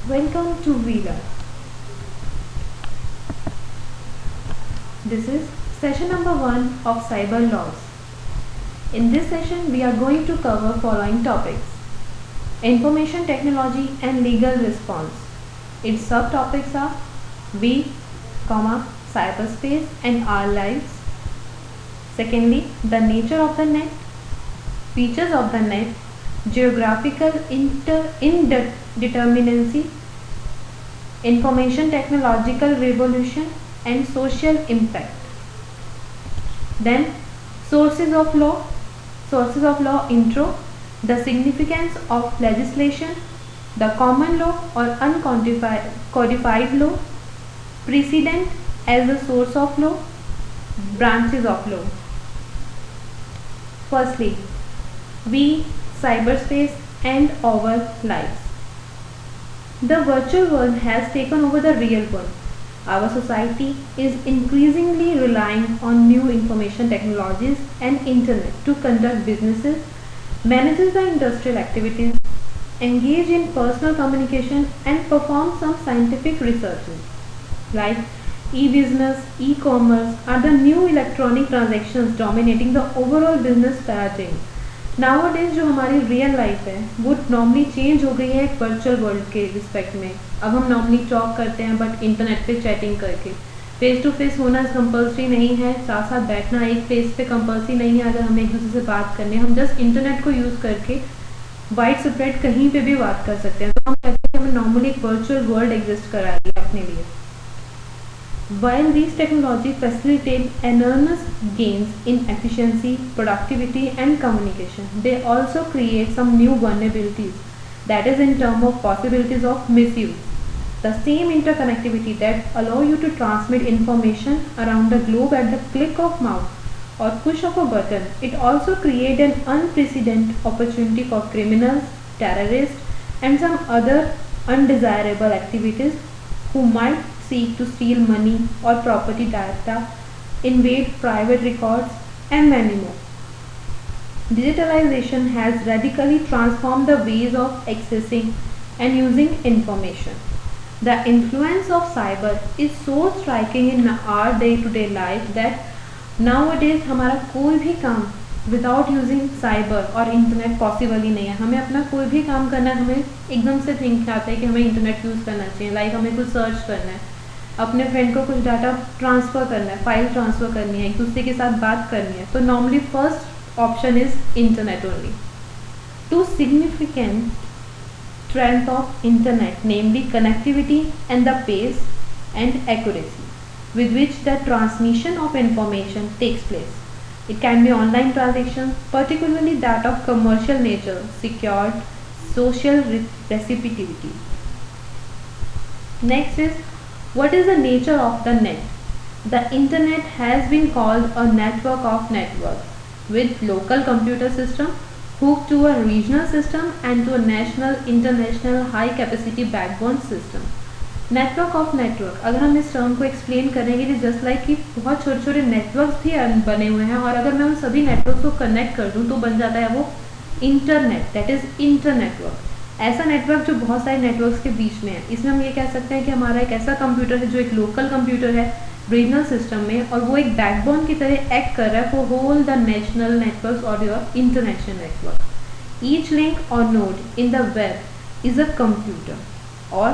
Welcome to VLearn. This is session number 1 of cyber laws. In this session, we are going to cover following topics: information technology and legal response. Its subtopics are we, cyberspace and our lives. Secondly, the nature of the net, features of the net, geographical indeterminacy, information technological revolution and social impact. Then sources of law intro, the significance of legislation, the common law or uncodified law, precedent as the source of law, branches of law. Firstly, we, cyberspace and our lives. The virtual world has taken over the real world. Our society is increasingly relying on new information technologies and internet to conduct businesses, manage the industrial activities, engage in personal communication and perform some scientific researches. Like e-business, e-commerce are the new electronic transactions dominating the overall business paradigm. Nowadays जो हमारी real life है वो normally change हो गई है एक virtual world के respect में. अब हम नॉर्मली टॉक करते हैं बट इंटरनेट पे चैटिंग करके. फेस टू फेस होना कंपल्सरी नहीं है, साथ साथ बैठना एक प्लेस पे कंपल्सरी नहीं है. अगर हमें एक दूसरे से बात करनी है हम जस्ट इंटरनेट को यूज़ करके वाइड स्प्रेड कहीं पे भी बात कर सकते हैं. तो हम कहते हैं कि हमें नॉर्मली एक वर्चुअल वर्ल्ड एग्जिस्ट करा रही है अपने लिए. While these technologies facilitate enormous gains in efficiency, productivity and communication, they also create some new vulnerabilities, that is in terms of possibilities of misuse. The same interconnectivity that allow you to transmit information around the globe at the click of mouse or push of a button, it also creates an unprecedented opportunity for criminals, terrorists and some other undesirable activities who might seek to steal money or property data, invade private records, and many more. Digitalization has radically transformed the ways of accessing and using information. The influence of cyber is so striking in our day-to-day life that nowadays हमारा कोई भी काम without using cyber और internet possible ही नहीं है. हमें अपना कोई भी काम करना है हमें एकदम से थिंक आता है कि हमें इंटरनेट यूज़ करना चाहिए. लाइक हमें कुछ सर्च करना है, अपने फ्रेंड को कुछ डाटा ट्रांसफ़र करना है, फाइल ट्रांसफ़र करनी है, एक दूसरे के साथ बात करनी है, तो normally first option is internet only. Two significant strength of internet, namely connectivity and the pace and accuracy with which the transmission of information takes place. It can be online transactions, particularly that of commercial nature, secured social reciprocity. Next is, what is the nature of the net? The internet has been called a network of networks with local computer system hooked to a regional system and to a national, international, high capacity backbone system. Network of network, अगर हम इस term को explain करेंगे तो just like कि बहुत छोटे छोटे नेटवर्क्स भी बने हुए हैं और अगर मैं उन सभी नेटवर्क्स को कनेक्ट कर दूं तो बन जाता है वो इंटरनेट, दैट इज़ इंटरनेटवर्क. ऐसा नेटवर्क जो बहुत सारे नेटवर्क्स के बीच में है. इसमें हम ये कह सकते हैं कि हमारा एक ऐसा कंप्यूटर है जो एक लोकल कंप्यूटर है रीजनल सिस्टम में और वो एक बैकबोन की तरह एक्ट कर रहा है for whole the national network और your international network. Each link और node in the web is a computer और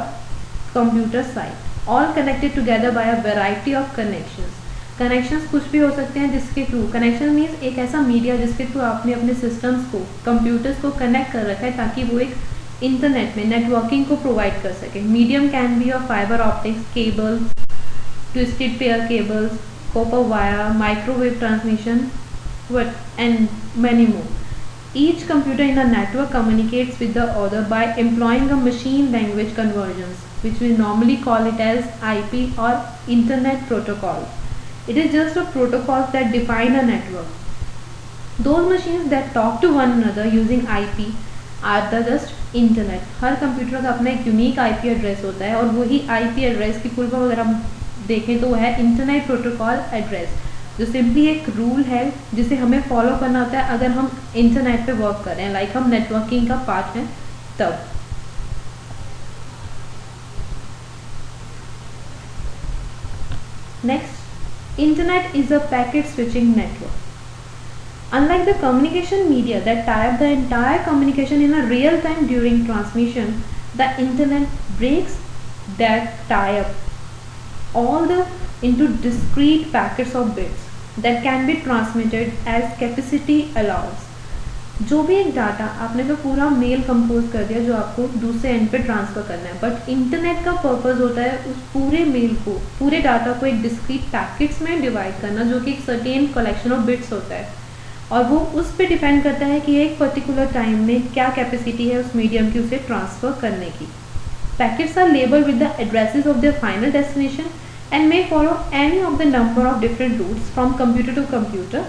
computer site, all connected together by a variety of connections. Connections कुछ भी हो सकते हैं जिसके थ्रू, कनेक्शन मीन्स एक ऐसा मीडिया जिसके थ्रू आपने अपने सिस्टम्स को, कंप्यूटर्स को कनेक्ट कर रखा है ताकि वो एक इंटरनेट में नेटवर्किंग को प्रोवाइड कर सके. Medium can be of fibre optics, cables, twisted pair cables, copper wire, microwave transmission, and many more. Each computer in a network communicates with the other by employing a machine language conversions, which we normally call it as IP or Internet Protocol. It is just a protocol that define a network. Those machines that talk to one another using IP are the just internet. Her computer का अपना एक unique IP address होता है और वही IP address की full form अगर हम देखें तो है इंटरनेट प्रोटोकॉल एड्रेस, जो सिंपली एक रूल है जिसे हमें फॉलो करना होता है अगर हम इंटरनेट पे वर्क कर रहे हैं, लाइक हम नेटवर्किंग का पार्ट हैं तब. Next, internet is a packet switching network. Unlike the communication media that tie up the entire communication in a real time during transmission, the internet breaks that tie up all the into discrete packets of bits that can be transmitted as capacity allows. जो भी एक data आपने तो पूरा mail compose कर दिया जो आपको दूसरे एंड पे ट्रांसफ़र करना है, बट इंटरनेट का पर्पस होता है उस पूरे मेल को, पूरे डाटा को एक डिस्क्रीट पैकेट्स में डिवाइड करना, जो कि एक सर्टेन कलेक्शन ऑफ बिट्स होता है, और वो उस पर डिपेंड करता है कि एक पर्टिकुलर टाइम में क्या कैपेसिटी है उस मीडियम की उसे ट्रांसफ़र करने की. Packets are labelled with the addresses of their final destination and may follow any of the number of different routes from computer to computer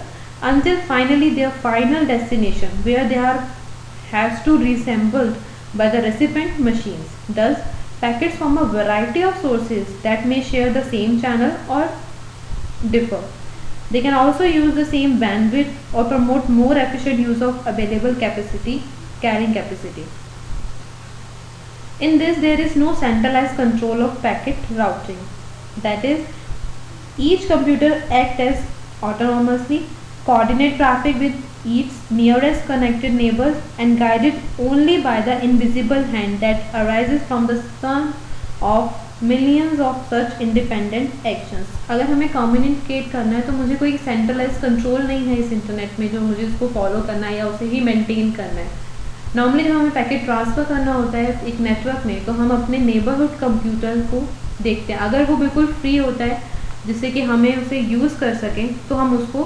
until finally their final destination where they are has to reassembled by the recipient machines. Thus, packets from a variety of sources that may share the same channel or differ. They can also use the same bandwidth or promote more efficient use of available carrying capacity. In this, there is no centralized control of packet routing. That is, each computer acts as autonomously, coordinate traffic with its nearest connected neighbors, and guided only by the invisible hand that arises from the sum of millions of such independent actions. अगर हमें communicate करना है तो मुझे कोई centralise control नहीं है इस इंटरनेट में जो मुझे उसको फॉलो करना है या उसे ही मेंटेन करना है. नॉर्मली जब हमें पैकेट ट्रांसफ़र करना होता है एक नेटवर्क में तो हम अपने नेबरहुड कंप्यूटर को देखते हैं. अगर वो बिल्कुल फ्री होता है जिससे कि हमें उसे यूज़ कर सकें तो हम उसको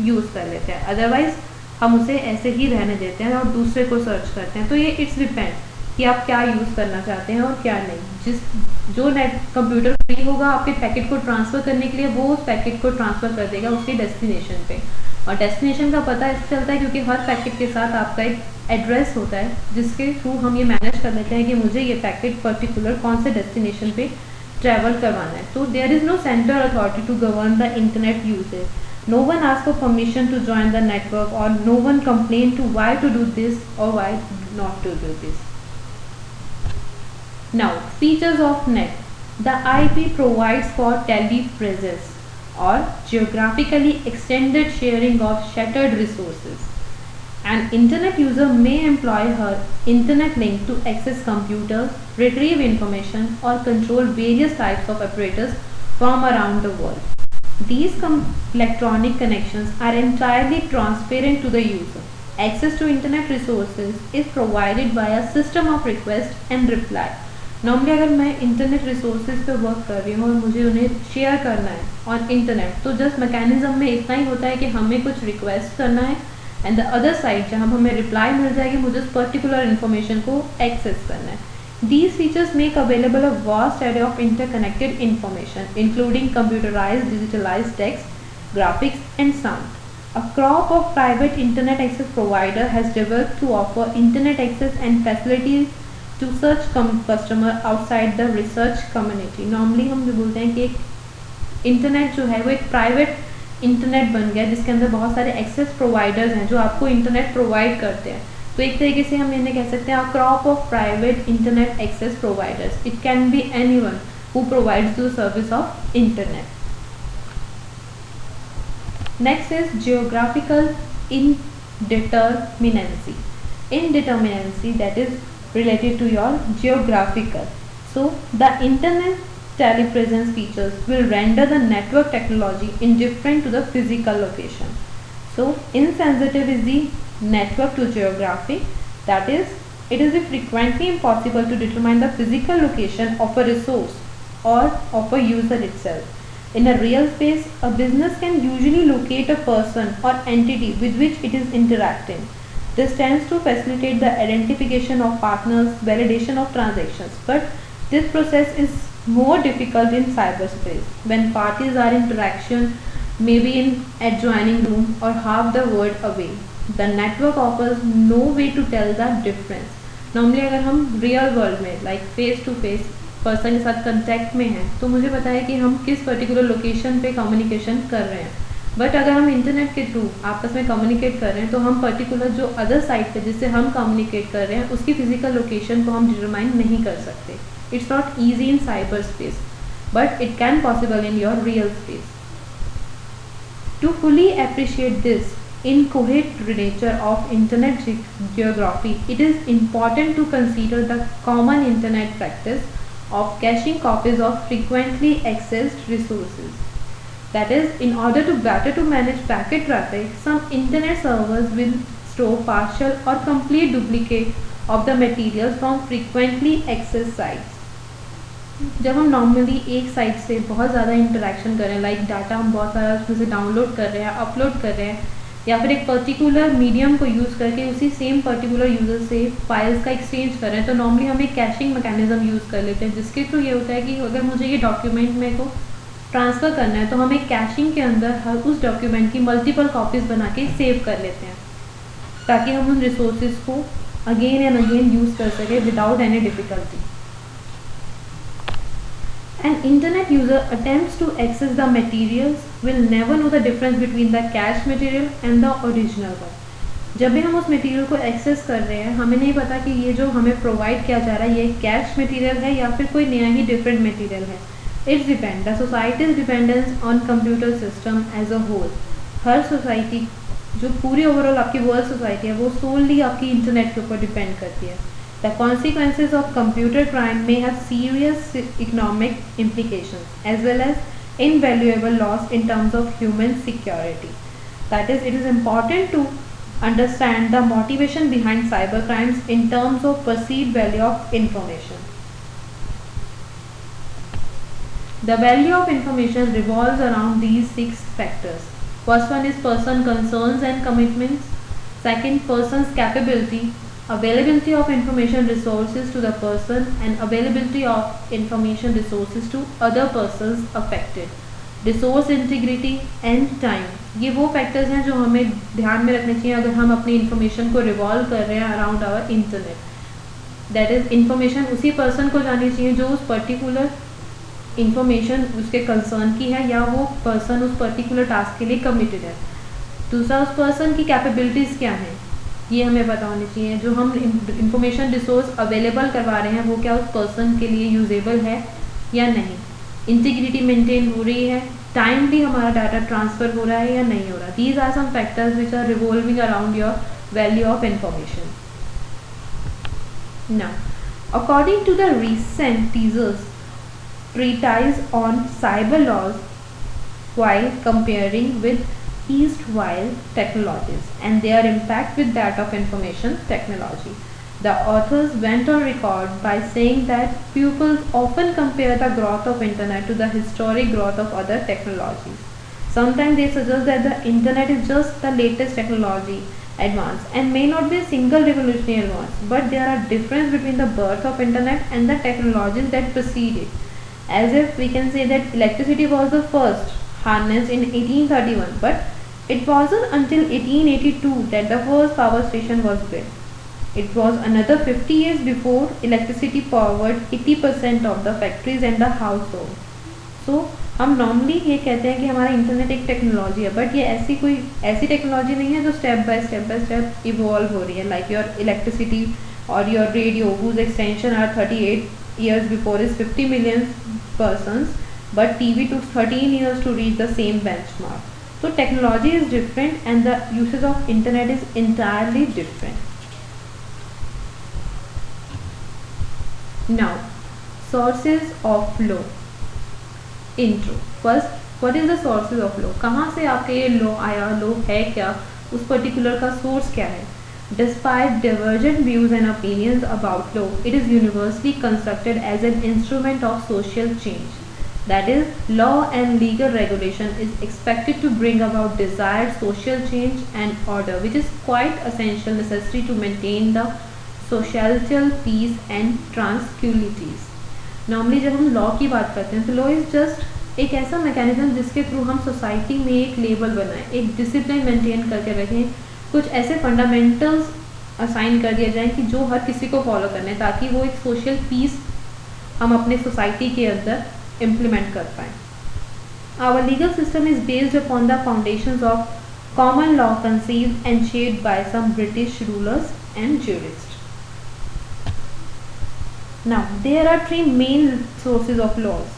यूज़ कर लेते हैं, अदरवाइज़ हम उसे ऐसे ही रहने देते हैं और दूसरे को सर्च करते हैं. तो ये इट्स डिपेंड कि आप क्या यूज़ करना चाहते हैं और क्या नहीं. जो नेट कंप्यूटर फ्री होगा आपके पैकेट को ट्रांसफ़र करने के लिए वो उस पैकेट को ट्रांसफ़र कर देगा उसके डेस्टिनेशन पे. और डेस्टिनेशन का पता इससे चलता है क्योंकि हर पैकेट के साथ आपका एक एड्रेस होता है जिसके थ्रू हम ये मैनेज कर लेते हैं कि मुझे ये पैकेट पर्टिकुलर कौन से डेस्टिनेशन पे ट्रैवल करवाना है. तो there is no central authority to govern the internet usage. No one ask for permission to join the network और no one complain to why to do this और why not to do this. Now features of net. The IP provides for telepresence or geographically extended sharing of shattered resources. An internet user may employ her internet link to access computers, retrieve information, or control various types of operators from around the world. These electronic connections are entirely transparent to the user. Access to internet resources is provided by a system of request and reply. Normally अगर मैं internet resources पे work कर रही हूँ और मुझे उन्हें share करना है ऑन इंटरनेट तो जस्ट मैकेनिज्म में इतना ही होता है कि हमें कुछ रिक्वेस्ट करना है एंड द अदर साइड जहाँ हमें रिप्लाई मिल जाएगी मुझे उस पर्टिकुलर इन्फॉर्मेशन को एक्सेस करना है. These features make available a vast array of interconnected information, including computerized, digitalized text, graphics, and sound. A crop of private internet access provider has developed to offer internet access and facilities to such customer outside the research community. Normally हम जो बोलते हैं कि एक internet जो है वो एक प्राइवेट इंटरनेट बन गया जिसके अंदर बहुत सारे एक्सेस प्रोवाइडर्स हैं जो आपको इंटरनेट प्रोवाइड करते हैं. तो एक तरीके से हम इन्हें कह सकते हैं a crop of private internet access providers. It can be anyone who provides the service of internet. Next is geographical indeterminacy. Indeterminacy, that is related to your geographical. So the internet telepresence features will render the network technology indifferent to the physical location. So insensitive is the network to geography, that is it is frequently impossible to determine the physical location of a resource or of a user itself. In a real space, a business can usually locate a person or entity with which it is interacting. This tends to facilitate the identification of partners, validation of transactions, but this process is more difficult in cyberspace when parties are in interaction, maybe in adjoining room or half the world away. The network offers no way to tell the difference. Normally अगर हम real world में like face to face person के साथ contact में हैं तो मुझे पता है कि हम किस पर्टिकुलर लोकेशन पे कम्युनिकेशन कर रहे हैं. बट अगर हम इंटरनेट के थ्रू आपस में कम्युनिकेट कर रहे हैं तो हम पर्टिकुलर जो अदर साइट पे जिससे हम कम्युनिकेट कर रहे हैं उसकी फिजिकल लोकेशन को हम डिटरमाइन नहीं कर सकते. It's not easy in cyber space. but it can possible in your real space. To fully appreciate this inchoate nature of internet geography, it is important to consider the common internet practice of caching copies of frequently accessed resources. That is, in order to better to manage packet traffic, some internet servers will store partial or complete duplicate of the materials from frequently accessed sites. जब हम normally एक site से बहुत ज़्यादा interaction कर रहे हैं, like data हम बहुत सारा उसमें से डाउनलोड कर रहे हैं, अपलोड कर रहे हैं, या फिर एक पर्टिकुलर मीडियम को यूज़ करके उसी सेम पर्टिकुलर यूज़र से फाइल्स का एक्सचेंज कर रहे हैं, तो नॉर्मली हम एक कैशिंग मैकेनिज्म यूज़ कर लेते हैं, जिसके थ्रू ये होता है कि अगर मुझे ये डॉक्यूमेंट मेरे को ट्रांसफ़र करना है तो हम एक कैशिंग के अंदर हर उस डॉक्यूमेंट की मल्टीपल कॉपीज़ बना के सेव कर लेते हैं, ताकि हम उन रिसोर्सेज को अगेन एंड अगेन यूज़ कर सकें without any difficulty. An internet user attempts to access the materials will never know the difference between the cached material and the original one. जब भी हम उस मटेरियल को एक्सेस कर रहे हैं, हमें नहीं पता कि ये जो हमें प्रोवाइड किया जा रहा है ये कैश मटेरियल है या फिर कोई नया ही डिफरेंट मटेरियल है. It's depend the societies dependence on computer system as a whole. हर सोसाइटी जो पूरी ओवरऑल आपकी वर्ल्ड सोसाइटी है वो सोलली आपकी इंटरनेट के ऊपर डिपेंड करती है. The consequences of computer crime may have serious economic implications as well as invaluable loss in terms of human security. That is, it is important to understand the motivation behind cyber crimes in terms of perceived value of information. The value of information revolves around these 6 factors. First one is person concerns and commitments. Second, person's capability, availability of information resources to the person and availability of information resources to other persons affected. Resource integrity and time. ये वो factors हैं जो हमें ध्यान में रखने चाहिए अगर हम अपनी इंफॉर्मेशन को रिवॉल्व कर रहे हैं around our internet. That is information उसी पर्सन को जानी चाहिए जो उस पर्टिकुलर इंफॉर्मेशन उसके कंसर्न की है या वो पर्सन उस पर्टिकुलर टास्क के लिए कमिटेड है. दूसरा, उस पर्सन की कैपेबिलिटीज़ क्या हैं ये हमें पता होनी चाहिए. जो हम इंफॉर्मेशन रिसोर्स अवेलेबल करवा रहे हैं वो क्या उस पर्सन के लिए यूजेबल है या नहीं. इंटीग्रिटी मेंटेन हो रही है, टाइम भी हमारा डाटा ट्रांसफ़र हो रहा है या नहीं हो रहा. These are some factors which are revolving around your value of information. Now according to the recent teasers treatise on cyber laws while comparing with erstwhile technologies and their impact with that of information technology. The authors went on record by saying that pupils often compare the growth of internet to the historic growth of other technologies. Sometimes they suggest that the internet is just the latest technology advance and may not be a single revolutionary advance, but there are differences between the birth of internet and the technologies that precede it. As if we can say that electricity was the first harnessed in 1831, but it wasn't until 1882 that the first power station was built. It was another 50 years before electricity powered 80% of the factories and the household. So हम normally ये कहते हैं कि हमारा internet एक technology है, but ये ऐसी टेक्नोलॉजी नहीं है जो स्टेप बाय स्टेप इवॉल्व हो रही है. लाइक योर इलेक्ट्रिसिटी और your radio whose extension are 38 years before is 50 million persons, but TV took 13 years to reach the same benchmark. So technology is different and the usage of internet is entirely different. Now, sources of law. Intro. First, what is the sources of law? कहाँ से आपके ये law आया, law है क्या, उस particular का source क्या है. Despite divergent views and opinions about law, it is universally constructed as an instrument of social change. That is, law and legal regulation is expected to bring about desired social change and order, which is quite essential necessary to maintain the societal peace and tranquillities. Normally जब हम law की बात करते हैं तो law is just एक ऐसा mechanism जिसके थ्रू हम सोसाइटी में एक लेवल बनाएं, एक डिसिप्लिन मेंटेन करके रखें, कुछ ऐसे फंडामेंटल्स असाइन कर दिया जाए कि जो हर किसी को फॉलो करने, ताकि वो एक सोशल पीस हम अपने सोसाइटी के अंदर इम्प्लीमेंट कर पाएँ. Our legal system is based upon the foundations of common law conceived and shaped by some British rulers and jurist. Now, there are 3 main sources of laws.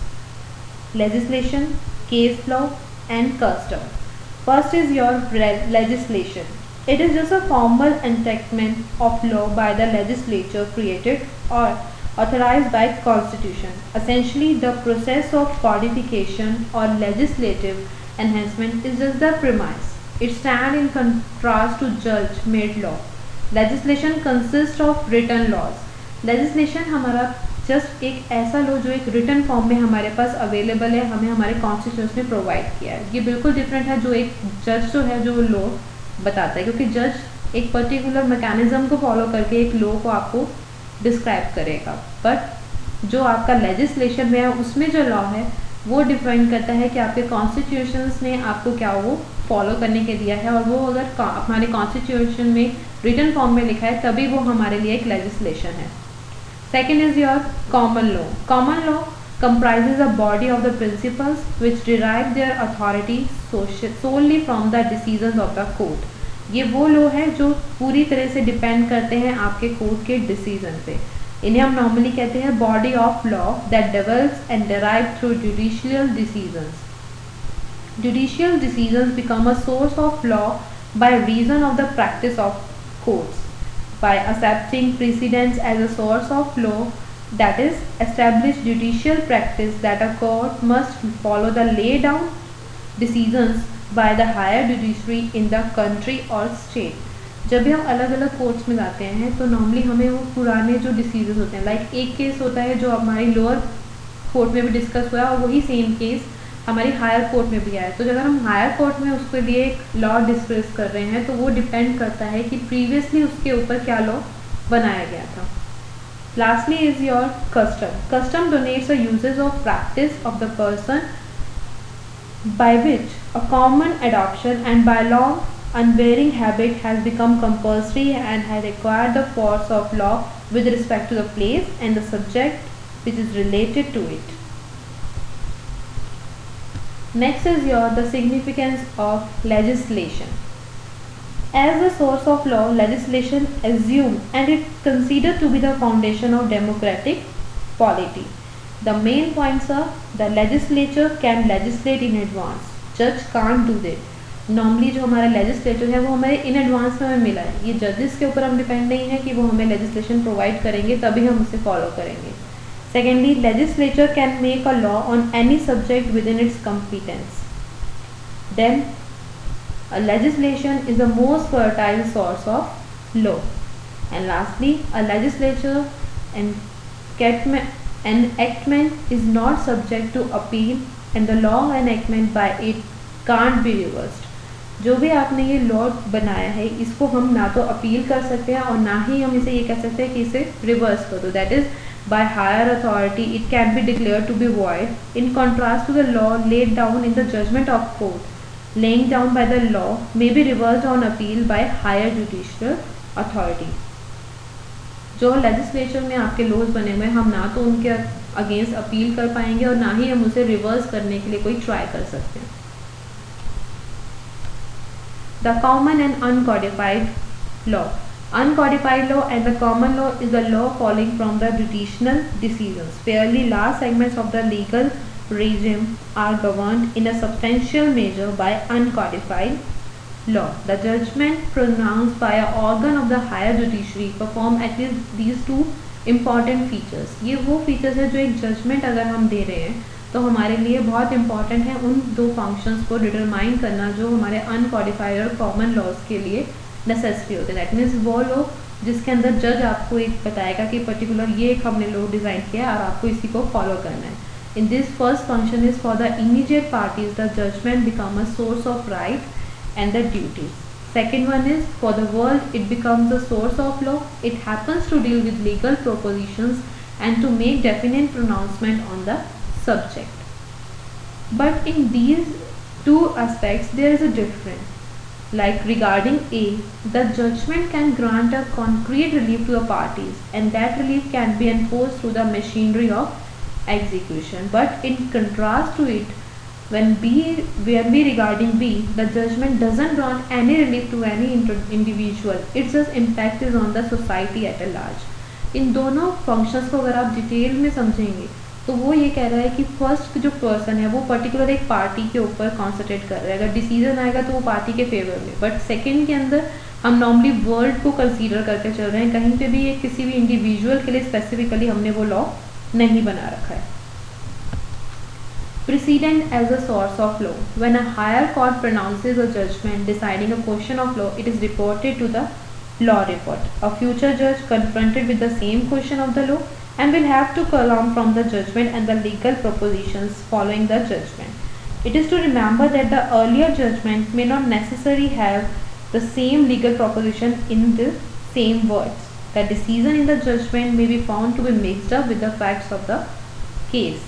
legislation, case law and custom. First is your legislation. It is just a formal enactment of law by the legislature created or authorized by constitution. Essentially, the process of codification or legislative enhancement is just the premise. It stands in contrast to judge-made law. Legislation consists of written laws. Legislation हमारा just एक ऐसा लो जो एक written form में हमारे पास available है, हमें हमारे कॉन्स्टिट्यूशन ने प्रोवाइड किया है. ये बिल्कुल डिफरेंट है जो एक जज जो है जो लो बताता है, क्योंकि जज एक पर्टिकुलर मैकेनिज्म को फॉलो करके एक लो को आपको डिस्क्राइब करेगा. बट जो आपका लेजिस्लेशन में है उसमें जो लॉ है वो डिफाइन करता है कि आपके कॉन्स्टिट्यूशंस ने आपको क्या वो फॉलो करने के दिया है, और वो अगर हमारे कॉन्स्टिट्यूशन में रिटन फॉर्म में लिखा है तभी वो हमारे लिए एक लेजिस्लेशन है. Second is your common law. Common law comprises a body of the principles which derive their authority solely from the decisions of the court. ये वो लॉ है जो पूरी तरह से डिपेंड करते हैं आपके कोर्ट के डिसीजन पे. इन्हें हम नॉर्मली कहते हैं body of law that develops and derive through judicial decisions. Judicial decisions become a source of law by reason of the practice of courts. By accepting precedents as a source of law, that is, established judicial practice that a court must follow the laid down decisions by the higher judiciary in the country or state. जब भी हम अलग अलग courts में जाते हैं तो normally हमें वो पुराने जो डिसीजन होते हैं, लाइक एक केस होता है जो हमारी लोअर कोर्ट में भी डिस्कस हुआ है और वही सेम केस हमारी हायर कोर्ट में भी आया. तो अगर हम हायर कोर्ट में उसके लिए एक लॉ डिस्कस कर रहे हैं तो वो डिपेंड करता है कि प्रीवियसली उसके ऊपर क्या लॉ बनाया गया था. Lastly is your custom. Custom donates a usages of practice of the person by which a common adoption and by law unvarying habit has become compulsory and has acquired the force of law with respect to the place and the subject which is related to it. Next is the significance of legislation. As the source of law, legislation assumed and it considered to be the foundation of democratic polity. The main points are the legislature can legislate in advance. Judge can't do that. Normally जो हमारा legislature है वो हमारे in advance में हमें मिला है. ये judges के ऊपर हम डिपेंड नहीं है कि वो हमें legislation provide करेंगे तभी हम उसे follow करेंगे. Secondly, legislature can make a law on any subject within its competence. Then, a legislation is the most fertile source of law. And lastly, a legislature enactment is not subject to appeal and the law enactment by it can't be reversed. जो भी आपने ये law बनाया है इसको हम ना तो अपील कर सकते हैं और ना ही हम इसे ये कह सकते हैं कि इसे रिवर्स कर दो. That is by higher authority it can be declared to be void, in contrast to the law laid down in the judgment of court. Laying down by the law may be reversed on appeal by higher judicial authority. जो legislature में आपके laws बने हुए हम ना तो उनके against appeal कर पाएंगे और ना ही हम उसे रिवर्स करने के लिए कोई ट्राई कर सकते हैं. The common and uncodified law. Uncodified law and the common law is the law following from the judicial decisions. Fairly large segments of the legal regime are governed in a substantial measure by uncodified law. The judgment pronounced by an organ of the higher judiciary perform at least these two important features. ये वो features है जो एक judgment अगर हम दे रहे हैं तो हमारे लिए बहुत इंपॉर्टेंट है उन दो फंक्शंस को डिटरमाइन करना जो हमारे अनकॉडिफाइड और कॉमन लॉज के लिए नेसेसरी होते हैं. दैट मीन्स वो लॉ जिसके अंदर जज आपको एक बताएगा कि पर्टिकुलर ये एक हमने लॉ डिज़ाइन किया है और आपको इसी को फॉलो करना है. In this first function is for the immediate parties the judgment become a source of right and the duties. Second one is for the world it becomes the source of law. It happens to deal with legal propositions and to make definite pronouncement on the subject. But in these two aspects there is a difference. Like regarding A, the judgment can grant a concrete relief to the parties and that relief can be enforced through the machinery of execution. But in contrast to it, when we regarding B, the judgment doesn't grant any relief to any individual. Its just impact is on the society at a large. इन दोनों functions को अगर आप detail में समझेंगे तो वो ये कह रहा है कि फर्स्ट जो पर्सन है वो पर्टिकुलर एक पार्टी के ऊपर कॉन्सेंट्रेट कर रहा है, अगर डिसीजन आएगा तो वो पार्टी के फेवर में, बट सेकेंड के अंदर हम नॉर्मली वर्ल्ड को कंसीडर करके चल रहे हैं, कहीं पे भी एक किसी भी इंडिविजुअल के लिए स्पेसिफिकली हमने वो लॉ नहीं बना रखा है। Precedent as a source of law. When a higher court pronounces a judgment deciding a question of law, it is reported to the law report. A future judge confronted with the same question of the law and will have to column from the judgment and the legal propositions following the judgment. It is to remember that the earlier judgment may not necessarily have the same legal proposition in the same words. The decision in the judgment may be found to be mixed up with the facts of the case.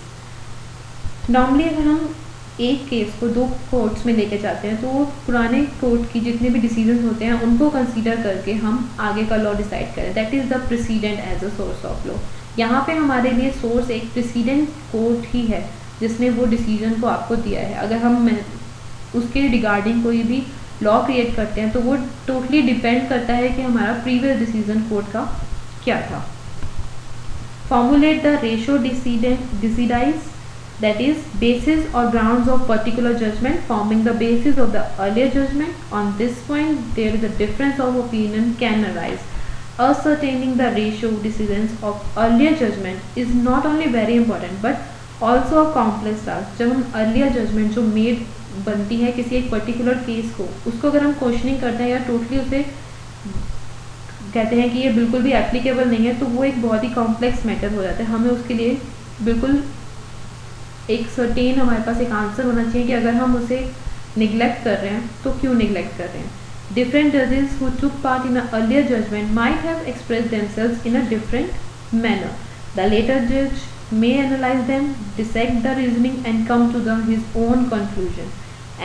Normally अगर हम एक case को दो courts में लेके जाते हैं तो वो पुराने कोर्ट की जितने भी डिसीजन होते हैं उनको कंसीडर करके हम आगे का लॉ डिसाइड करें, that is the president as a source of law. यहाँ पे हमारे लिए सोर्स एक प्रेसिडेंट कोर्ट ही है जिसने वो डिसीजन को आपको दिया है। अगर हम उसके रिगार्डिंग कोई भी लॉ क्रिएट करते हैं तो वो टोटली डिपेंड करता है कि हमारा प्रीवियस डिसीजन कोर्ट का क्या था। Formulate the ratio decides, that is basis or grounds of particular judgment forming the basis of the earlier judgment. On this point there is a difference of opinion can arise. Ascertaining the ratio decisions of earlier judgment is not only very important but also a complex task. जब हम earlier judgment जो made बनती है किसी एक particular case को, उसको अगर हम क्वेश्चनिंग करते हैं या टोटली उसे कहते हैं कि ये बिल्कुल भी एप्लीकेबल नहीं है, तो वो एक बहुत ही कॉम्प्लेक्स मैटर हो जाता है। हमें उसके लिए बिल्कुल एक सर्टेन हमारे पास एक आंसर होना चाहिए कि अगर हम उसे निगलेक्ट कर रहे हैं तो क्यों निगलेक्ट कर रहे हैं। डिफरेंट जजेस who took part in a earlier judgment might have expressed themselves in a different manner. The latter जज may analyze them, dissect the reasoning and come to his own conclusion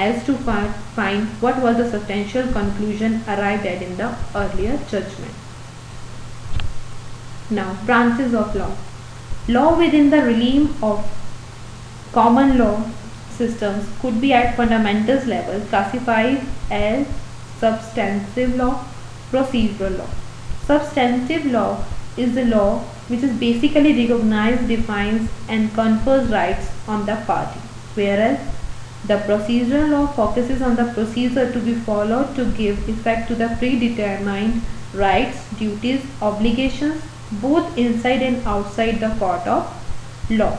as to find what was the substantial conclusion arrived at in the earlier judgment. Now, branches of law. Law within the realm of common law systems could be at fundamentals level classified as substantive law, procedural law. Substantive law is the law which is basically recognized, defines and confers rights on the party, whereas the procedural law focuses on the procedure to be followed to give effect to the predetermined rights, duties, obligations both inside and outside the court of law.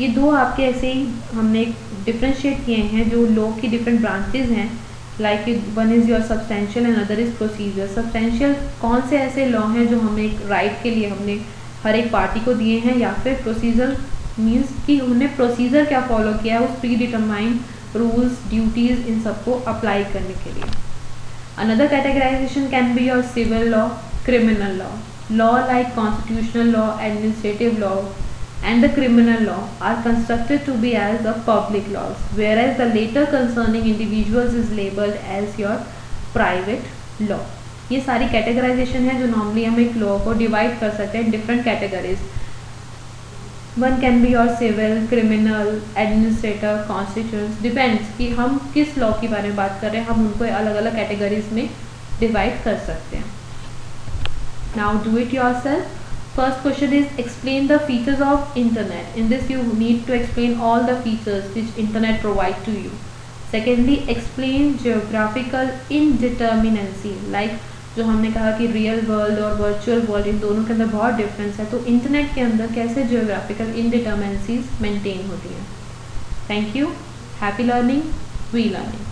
ये दो आपके ऐसे ही हमने differentiate किए हैं जो law की different branches हैं, like one is your substantial and other is procedure. Substantial कौन से ऐसे लॉ हैं जो हमें एक राइट के लिए हमने हर एक पार्टी को दिए हैं, या फिर प्रोसीजर मीन्स कि उन्होंने प्रोसीजर क्या फॉलो किया है उस प्री डिटरमाइंड रूल्स, ड्यूटीज़ इन सबको अप्लाई करने के लिए। Another categorization can be your civil law, criminal law. Law like constitutional law, administrative law and the criminal law are constructed to be as the public laws, whereas the later concerning individuals is labeled as your private law. ये सारी categorisation है जो normally हम एक law को divide कर सकते हैं different categories. One can be your civil, criminal, administrator, constitutional, depends कि हम किस लॉ के बारे में बात कर रहे हैं, हम उनको अलग अलग कैटेगरीज में डिवाइड कर सकते हैं। Now do it yourself. First question is explain the features of internet. In this you need to explain all the features which internet provide to you. Secondly, explain geographical indeterminacy. Like जो हमने कहा कि real world और virtual world in दोनों के अंदर बहुत difference है, तो इंटरनेट के अंदर कैसे जियोग्राफिकल इनडिटर्मिनेसीज मेंटेन होती हैं। Thank you, happy learning, we learning.